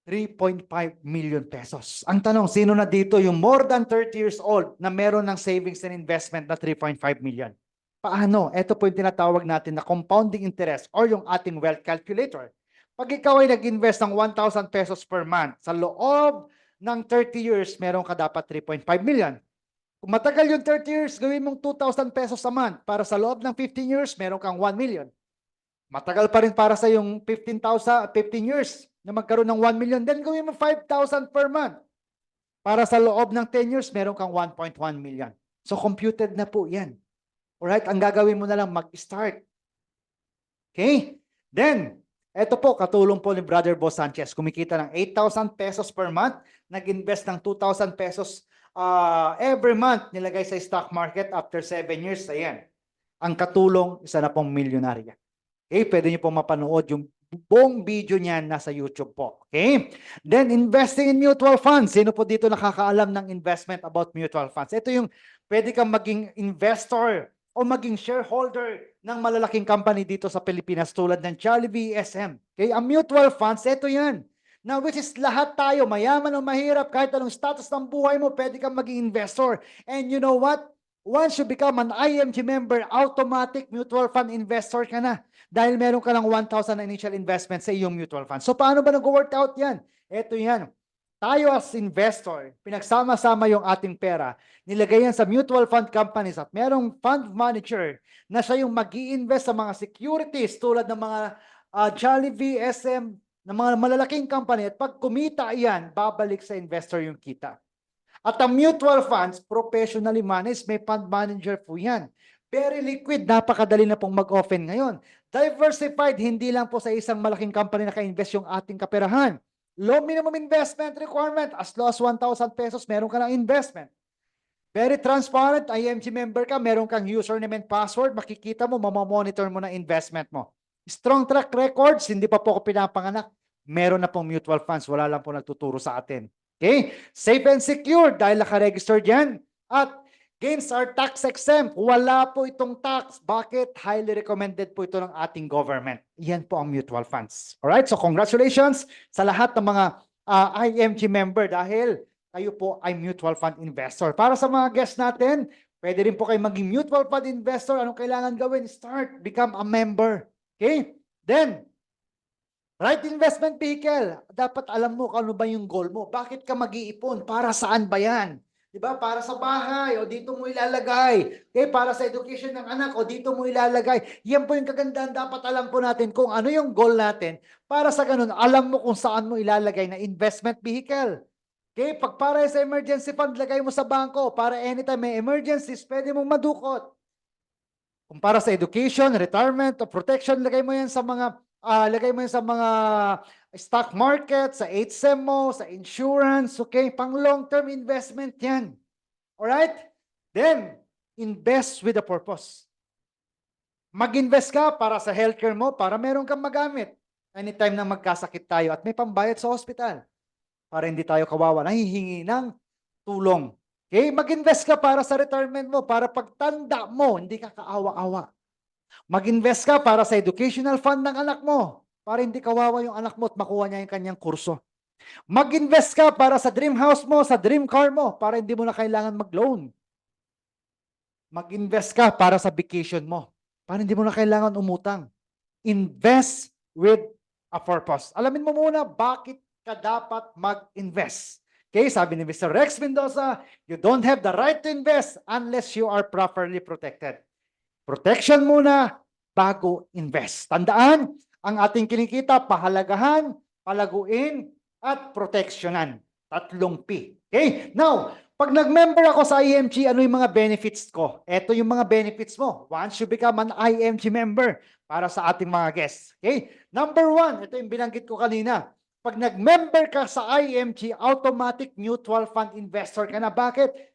3.5 million pesos. Ang tanong, sino na dito yung more than 30 years old na meron ng savings and investment na 3.5 million? Paano? Ito po yung tinatawag natin na compounding interest or yung ating wealth calculator. Pag ikaw ay nag-invest ng 1,000 pesos per month, sa loob ng 30 years, meron ka dapat 3.5 million. Kung matagal yung 30 years, gawin mong 2,000 pesos a month. Para sa loob ng 15 years, meron kang 1 million. Matagal pa rin para sa yung 15 years na magkaroon ng 1 million. Then gawin mo 5,000 per month. Para sa loob ng 10 years, meron kang 1.1 million. So computed na po yan. Alright, ang gagawin mo na lang mag-start. Okay? Then, eto po, katulong po ni Brother Boss Sanchez. Kumikita ng 8,000 pesos per month. Nag-invest ng 2,000 pesos every month. Nilagay sa stock market after 7 years. Ayan. Ang katulong, isa na pong milyonarya. Okay, pwede niyo pong mapanood yung buong video niyan nasa YouTube po. Okay? Then, investing in mutual funds. Sino po dito nakakaalam ng investment about mutual funds? Ito yung pwede kang maging investor o maging shareholder ng malalaking company dito sa Pilipinas tulad ng Jollibee, SM. Okay? Ang mutual funds, ito yan. Now, which is lahat tayo, mayaman o mahirap, kahit anong status ng buhay mo, pwede kang maging investor. And you know what? Once you become an IMG member, automatic mutual fund investor ka na dahil meron ka lang 1,000 initial investment sa iyong mutual fund. So paano ba nag-work out yan? Ito yan. Tayo as investor, pinagsama-sama yung ating pera, nilagay yan sa mutual fund companies at merong fund manager na siya yung mag-i-invest sa mga securities tulad ng mga Jollibee, SM, ng mga malalaking company. At pag kumita yan, babalik sa investor yung kita. At ang mutual funds, professionally managed, may fund manager po yan. Very liquid, napakadali na pong mag-open ngayon. Diversified, hindi lang po sa isang malaking company naka-invest yung ating kaperahan. Low minimum investment requirement, as low as 1,000 pesos, meron ka ng investment. Very transparent, IMG member ka, meron kang username and password, makikita mo, mamamonitor mo na investment mo. Strong track records, hindi pa po ako pinapanganak, meron na pong mutual funds, wala lang po nagtuturo sa atin. Okay? Safe and secure dahil naka-registered yan. At gains are tax exempt. Wala po itong tax. Bakit? Highly recommended po ito ng ating government. Yan po ang mutual funds. Alright? So congratulations sa lahat ng mga IMG member dahil kayo po ay mutual fund investor. Para sa mga guests natin, pwede rin po kayo maging mutual fund investor. Anong kailangan gawin? Start, become a member. Okay? Then, right investment vehicle. Dapat alam mo kung ano ba yung goal mo. Bakit ka mag-iipon? Para saan ba yan? Diba? Para sa bahay o dito mo ilalagay. Okay? Para sa education ng anak o dito mo ilalagay. Yan po yung kagandahan. Dapat alam po natin kung ano yung goal natin. Para sa ganun, alam mo kung saan mo ilalagay na investment vehicle. Okay? Pag para sa emergency fund, lagay mo sa bangko. Para anytime may emergencies, pwede mong madukot. Kung para sa education, retirement, o protection, lagay mo yan sa mga stock market, sa HSM mo, sa insurance, okay? Pang long-term investment yan. Alright? Then, invest with a purpose. Mag-invest ka para sa healthcare mo, para meron kang magamit. Anytime na magkasakit tayo at may pambayad sa hospital. Para hindi tayo kawawa, nahihingi ng tulong. Okay? Mag-invest ka para sa retirement mo, para pagtanda mo, hindi ka kaawa-awa. Mag-invest ka para sa educational fund ng anak mo, para hindi kawawa yung anak mo at makuha niya yung kanyang kurso. Mag-invest ka para sa dream house mo, sa dream car mo, para hindi mo na kailangan mag-loan. Mag-invest ka para sa vacation mo, para hindi mo na kailangan umutang. Invest with a purpose. Alamin mo muna bakit ka dapat mag-invest. Okay, sabi ni Mr. Rex Mendoza, you don't have the right to invest unless you are properly protected. Protection muna bago invest. Tandaan, ang ating kinikita, pahalagahan, palaguin, at proteksyonan. 3 P. Okay? Now, pag nag-member ako sa IMG, ano yung mga benefits ko? Ito yung mga benefits mo once you become an IMG member para sa ating mga guests. Okay? Number 1, ito yung binanggit ko kanina. Pag nag-member ka sa IMG, automatic mutual fund investor ka na. Bakit?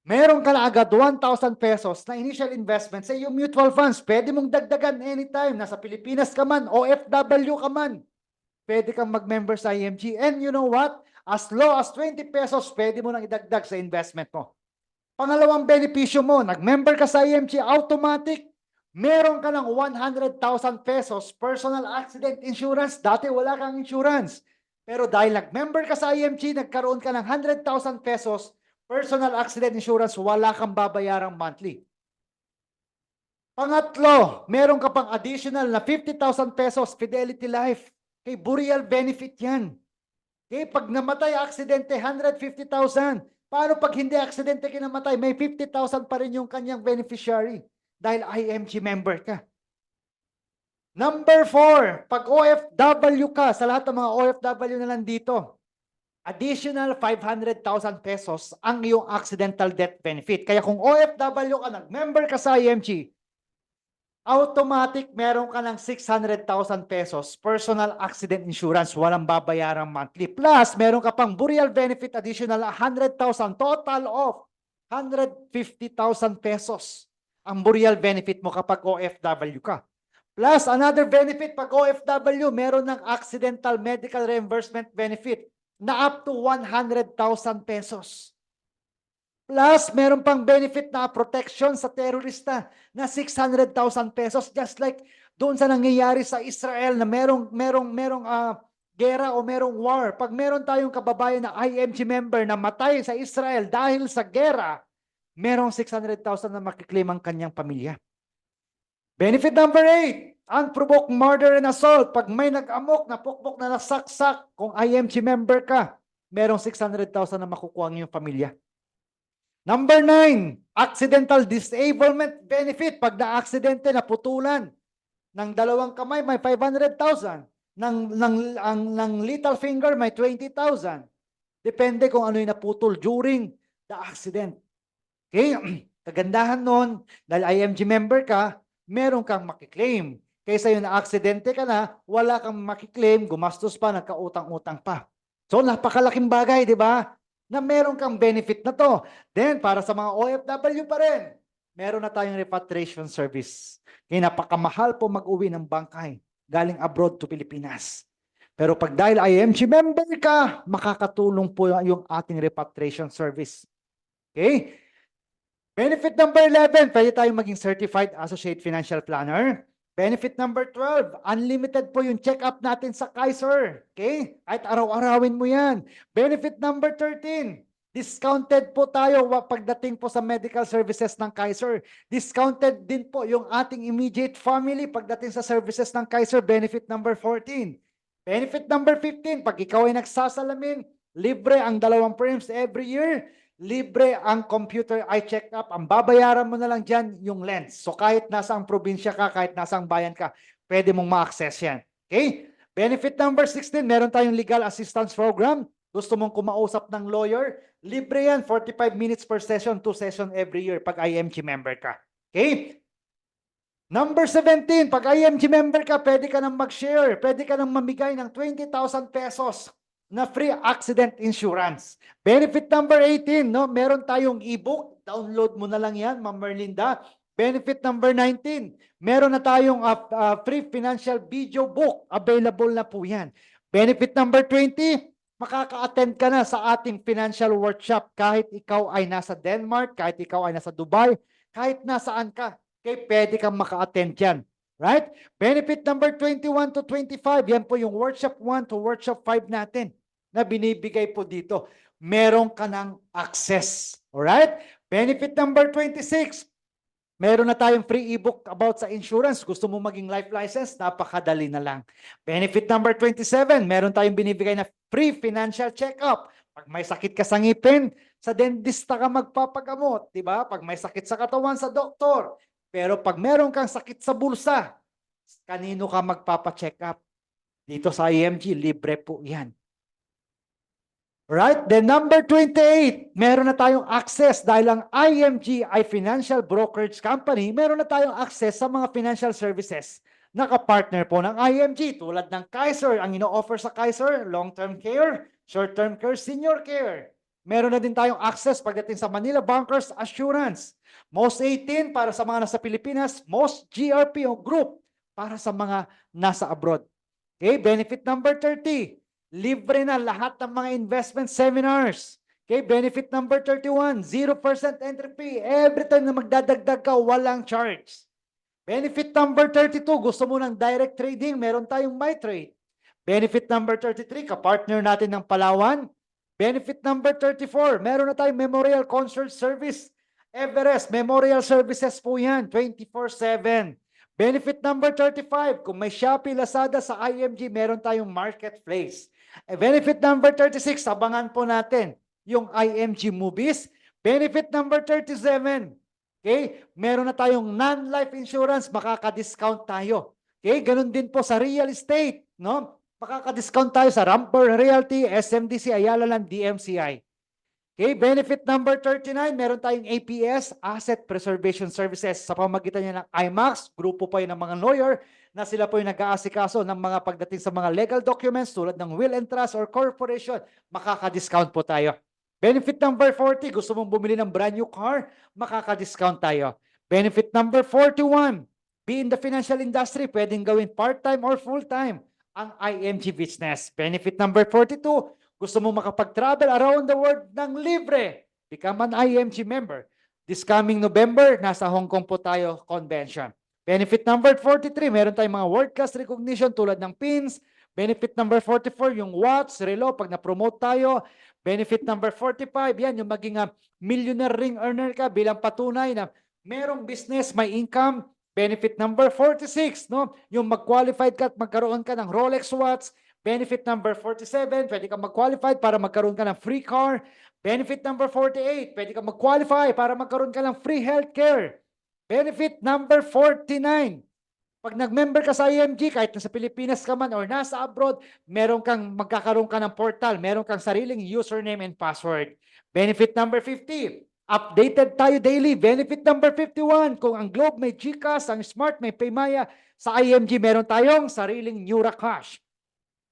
Meron ka na agad 1,000 pesos na initial investment sa iyong mutual funds. Pwede mong dagdagan anytime. Nasa Pilipinas ka man, OFW ka man. Pwede kang mag-member sa IMG. And you know what? As low as 20 pesos, pwede mo nang idagdag sa investment mo. Pangalawang benepisyo mo, nag-member ka sa IMG, automatic. Meron ka ng 100,000 pesos personal accident insurance. Dati wala kang insurance. Pero dahil nag-member ka sa IMG, nagkaroon ka ng 100,000 pesos personal accident insurance, wala kang babayarang monthly. Pangatlo, meron ka pang additional na 50,000 pesos Fidelity Life. Okay, burial benefit yan. Okay, pag namatay aksidente, 150,000. Paano pag hindi aksidente kinamatay? May 50,000 pa rin yung kanyang beneficiary dahil IMG member ka. Number 4, pag OFW ka, sa lahat ng mga OFW na nandito, additional 500,000 pesos ang iyong accidental death benefit. Kaya kung OFW ka, nag-member ka sa IMG, automatic meron ka ng 600,000 pesos personal accident insurance, walang babayarang monthly. Plus, meron ka pang burial benefit additional 100,000, total of 150,000 pesos ang burial benefit mo kapag OFW ka. Plus, another benefit pag OFW, meron ng accidental medical reimbursement benefit na up to 100,000 pesos. Plus, meron pang benefit na protection sa terorista na 600,000 pesos, just like doon sa nangyayari sa Israel na merong gera o merong war. Pag meron tayong kababayan na IMG member na matay sa Israel dahil sa gera, merong 600,000 na makiklaim ang kanyang pamilya. Benefit number 8, unprovoked murder and assault. Pag may nag-amok, napukpok na nasaksak, kung IMG member ka, merong 600,000 na makukuha ng iyong pamilya. Number 9, accidental disablement benefit. Pag na-aksidente, naputulan ng dalawang kamay, may 500,000. Ng little finger, may 20,000. Depende kung ano yung naputol during the accident. Okay? Kagandahan nun, dahil IMG member ka, meron kang makiklaim. Kaysa yung na-aksidente ka na, wala kang makiklaim, gumastos pa, nagkautang-utang pa. So, napakalaking bagay, di ba? Na meron kang benefit na to. Then, para sa mga OFW pa rin, meron na tayong repatriation service. Kaya napakamahal po mag-uwi ng bangkay galing abroad to Pilipinas. Pero pag dahil IMG member ka, makakatulong po yung ating repatriation service. Okay? Benefit number 11, pwede tayong maging certified associate financial planner. Benefit number 12, unlimited po yung check-up natin sa Kaiser. Okay? Kahit araw-arawin mo yan. Benefit number 13, discounted po tayo pagdating po sa medical services ng Kaiser. Discounted din po yung ating immediate family pagdating sa services ng Kaiser. Benefit number 14. Benefit number 15, pag ikaw ay nagsasalamin, libre ang 2 frames every year. Libre ang computer eye check-up. Ang babayaran mo na lang dyan yung lens. So kahit nasa ang probinsya ka, kahit nasa ang bayan ka, pwede mong ma-access yan. Okay? Benefit number 16, meron tayong legal assistance program. Gusto mong kumausap ng lawyer, libre yan, 45 minutes per session, 2 session every year pag IMG member ka. Okay? Number 17, pag IMG member ka, pwede ka nang mag-share, pwede ka nang mamigay ng 20,000 pesos na free accident insurance. Benefit number 18, no? Meron tayong ebook, download mo na lang yan, Ma'am Merlinda. Benefit number 19, meron na tayong free financial video book, available na po yan. Benefit number 20, makaka-attend ka na sa ating financial workshop kahit ikaw ay nasa Denmark, kahit ikaw ay nasa Dubai, kahit nasaan ka, kaya pwede kang maka-attend yan. Right? Benefit number 21 to 25, yan po yung workshop 1 to workshop 5 natin na binibigay po dito. Meron ka ng access. Alright? Benefit number 26, meron na tayong free ebook about sa insurance. Gusto mo maging life license? Napakadali na lang. Benefit number 27, meron tayong binibigay na free financial check-up. Pag may sakit ka sa ngipin, sa dentista ka magpapagamot. Diba? Pag may sakit sa katawan, sa doktor. Pero pag meron kang sakit sa bulsa, kanino ka magpapacheck up? Dito sa IMG, libre po yan. Right? Then number 28, meron na tayong access dahil ang IMG ay financial brokerage company, meron na tayong access sa mga financial services. Naka-partner po ng IMG tulad ng Kaiser. Ang ino-offer sa Kaiser, long-term care, short-term care, senior care. Meron na din tayong access pagdating sa Manila Bankers Assurance. Most 18 para sa mga nasa Pilipinas, most GRPO group para sa mga nasa abroad. Okay, benefit number 30. Libre na lahat ng mga investment seminars. Okay, benefit number 31, 0% entry fee. Every time na magdadagdag ka, walang charge. Benefit number 32, gusto mo ng direct trading, meron tayong MyTrade. Benefit number 33, kapartner natin ng Palawan. Benefit number 34, meron na tayong Memorial Concert Service. Everest, Memorial Services po yan, 24/7. Benefit number 35, kung may Shopee, Lazada sa IMG, meron tayong marketplace. Benefit number 36, abangan po natin yung IMG Movies. Benefit number 37, okay, meron na tayong non-life insurance, makaka-discount tayo. Okay, ganun din po sa real estate, no? Makaka-discount tayo sa Ramper Realty, SMDC, Ayala Land, DMCI. Okay, benefit number 39, meron tayong APS, Asset Preservation Services. Sa pamamagitan niya ng IMAX, grupo pa yun ng mga lawyer na sila po yung nag-aasikaso ng mga pagdating sa mga legal documents tulad ng will and trust or corporation, makaka-discount po tayo. Benefit number 40, gusto mong bumili ng brand new car, makaka-discount tayo. Benefit number 41, be in the financial industry, pwedeng gawin part-time or full-time ang IMG business. Benefit number 42, gusto mo makapag-travel around the world ng libre, become an IMG member. This coming November, nasa Hong Kong po tayo convention. Benefit number 43, meron tayong mga world-class recognition tulad ng PINS, Benefit number 44, yung watch, relo, pag na-promote tayo. Benefit number 45, yan, yung maging millionaire ring earner ka bilang patunay na merong business, may income. Benefit number 46, no? Yung mag-qualified ka at magkaroon ka ng Rolex watch. Benefit number 47, pwede ka mag-qualified para magkaroon ka ng free car. Benefit number 48, pwede ka mag-qualify para magkaroon ka ng free healthcare. Benefit number 49, pag nag-member ka sa IMG, kahit nasa Pilipinas ka man or nasa abroad, magkakaroon ka ng portal, meron kang sariling username and password. Benefit number 50, updated tayo daily. Benefit number 51, kung ang Globe may GCash, ang Smart may Paymaya, sa IMG meron tayong sariling Nura Cash.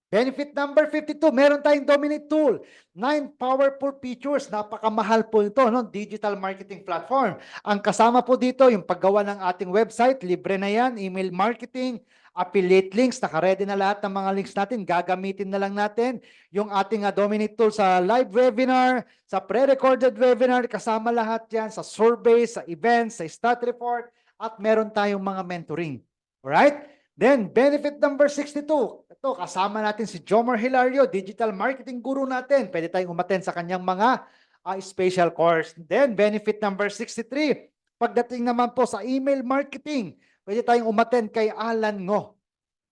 Benefit number 52, meron tayong Dominate Tool. 9 powerful features. Napakamahal po ito, no? Digital marketing platform. Ang kasama po dito, yung paggawa ng ating website, libre na yan, email marketing, affiliate links, naka-ready na lahat ng mga links natin, gagamitin na lang natin yung ating Dominate Tool sa live webinar, sa pre-recorded webinar, kasama lahat yan, sa survey, sa events, sa stat report, at meron tayong mga mentoring. Alright? Then, benefit number 62. Ito, kasama natin si Jomar Hilario, digital marketing guru natin. Pwede tayong umattend sa kanyang mga special course. Then, benefit number 63. Pagdating naman po sa email marketing, pwede tayong umattend kay Alan Ngo.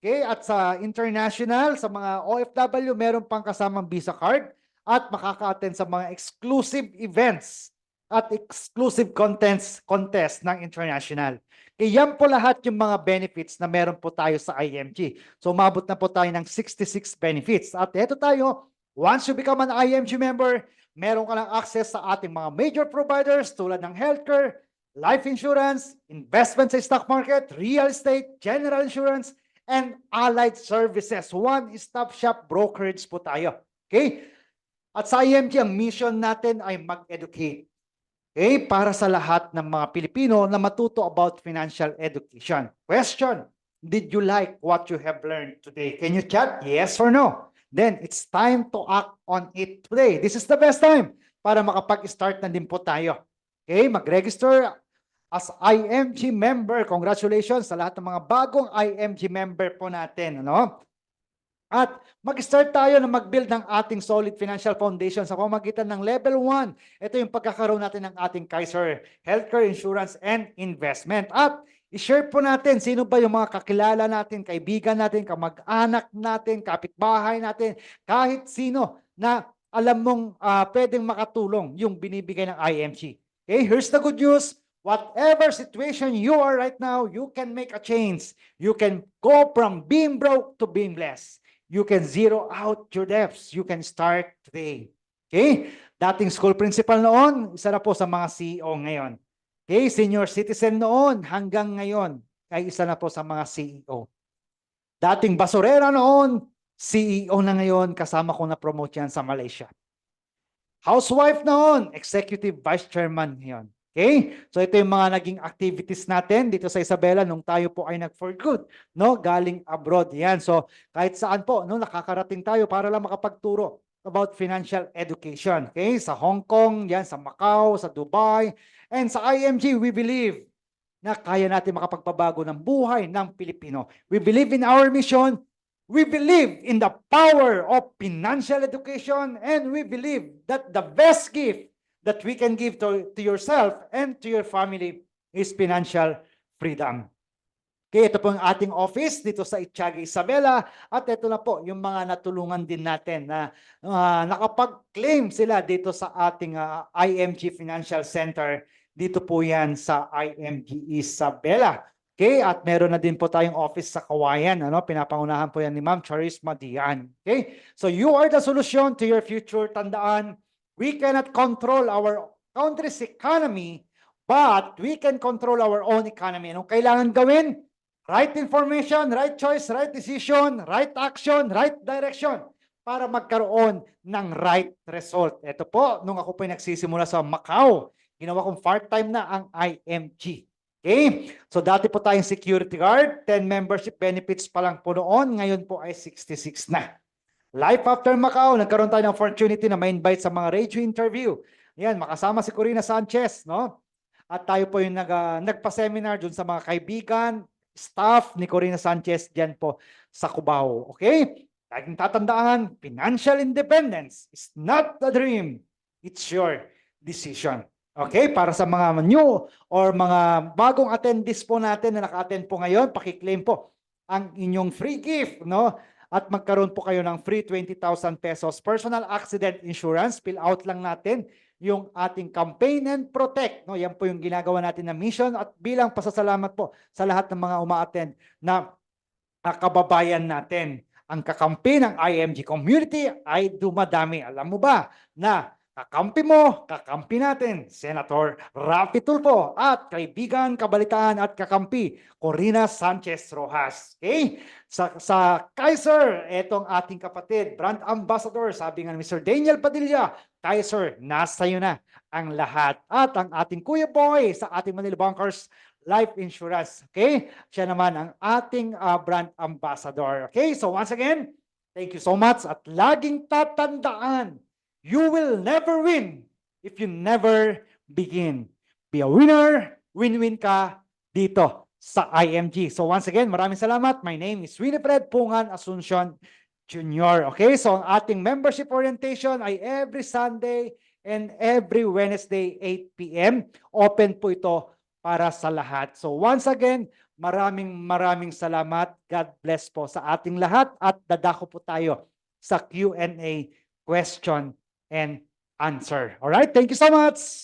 Okay? At sa international, sa mga OFW, meron pang kasamang Visa card at makaka-attend sa mga exclusive events at exclusive contest ng international. Iyan po lahat yung mga benefits na meron po tayo sa IMG. So umabot na po tayo ng 66 benefits. At eto tayo, once you become an IMG member, meron ka ng access sa ating mga major providers tulad ng healthcare, life insurance, investment sa stock market, real estate, general insurance, and allied services. One-stop shop brokerage po tayo. Okay? At sa IMG, ang mission natin ay mag-educate. Okay, para sa lahat ng mga Pilipino na matuto about financial education. Question, did you like what you have learned today? Can you chat yes or no? Then it's time to act on it today. This is the best time para makapag-start na din po tayo. Okay, mag-register as IMG member. Congratulations sa lahat ng mga bagong IMG member po natin. Ano? At mag-start tayo na mag-build ng ating solid financial foundation sa pamamagitan ng level 1. Ito yung pagkakaroon natin ng ating Kaiser Healthcare Insurance and Investment. At i-share po natin sino ba yung mga kakilala natin, kaibigan natin, kamag-anak natin, kapitbahay natin, kahit sino na alam mong pwedeng makatulong yung binibigay ng IMG. Okay, here's the good news. Whatever situation you are right now, you can make a change. You can go from being broke to being blessed. You can zero out your debts. You can start today. Okay? Dating school principal noon, isa na po sa mga CEO ngayon. Okay? Senior citizen noon hanggang ngayon ay isa na po sa mga CEO. Dating basurera noon, CEO na ngayon, kasama ko na promote yan sa Malaysia. Housewife noon, executive vice chairman ngayon. Okay? So ito yung mga naging activities natin dito sa Isabela nung tayo po ay nag-for good, no? Galing abroad. Yan. So kahit saan po, no, nakakarating tayo para lang makapagturo about financial education. Okay? Sa Hong Kong, yan, sa Macau, sa Dubai, and sa IMG, we believe na kaya natin makapagpabago ng buhay ng Pilipino. We believe in our mission. We believe in the power of financial education, and we believe that the best gift that we can give to yourself and to your family is financial freedom. Okay, ito po ang ating office dito sa Itiaga, Isabela. At ito na po yung mga natulungan din natin na nakapag-claim sila dito sa ating IMG Financial Center. Dito po yan sa IMG Isabela. Okay, at meron na din po tayong office sa Kawayan. Ano? Pinapangunahan po yan ni Ma'am Charisma Dian. Okay, so you are the solution to your future. Tandaan, we cannot control our country's economy, but we can control our own economy. Anong kailangan gawin? Right information, right choice, right decision, right action, right direction para magkaroon ng right result. Ito po, nung ako po nagsisimula sa Macau, ginawa kong part-time na ang IMG. Okay? So dati po tayong security guard, 10 membership benefits pa lang po noon, ngayon po ay 66 na. Life after Macau, nagkaroon tayo ng opportunity na ma-invite sa mga radio interview. Yan, makasama si Corina Sanchez, no? At tayo po yung nagpa-seminar dun sa mga kaibigan, staff ni Corina Sanchez dyan po sa Cubao. Okay? Laging tatandaan, financial independence is not a dream. It's your decision. Okay? Para sa mga new or mga bagong attendees po natin na naka-attend po ngayon, pakiklaim po ang inyong free gift, no? At magkaroon po kayo ng free 20,000 pesos personal accident insurance. Fill out lang natin yung ating campaign and protect, no? Yan po yung ginagawa natin na mission at bilang pasasalamat po sa lahat ng mga uma-attend na kababayan natin. Ang kakampi ng IMG community ay dumadami. Alam mo ba na kakampi mo, kakampi natin, Senator Raffy Tulfo at kaibigan, kabalitaan at kakampi, Corina Sanchez Rojas. Okay? Sa Kaiser, etong ating kapatid, brand ambassador, sabi nga ni Mr. Daniel Padilla, Kaiser, nasa iyo na ang lahat. At ang ating Kuya Boy sa ating Manila Bankers Life Insurance. Okay? Siya naman ang ating brand ambassador. Okay? So once again, thank you so much at laging tatandaan, you will never win if you never begin. Be a winner, win-win ka dito sa IMG. So once again, maraming salamat. My name is Winifred Pungan Asuncion Jr. Okay? So ang ating membership orientation ay every Sunday and every Wednesday 8 p.m. Open po ito para sa lahat. So once again, maraming salamat. God bless po sa ating lahat at dadako po tayo sa Q&A, question and answer. All right? Thank you so much.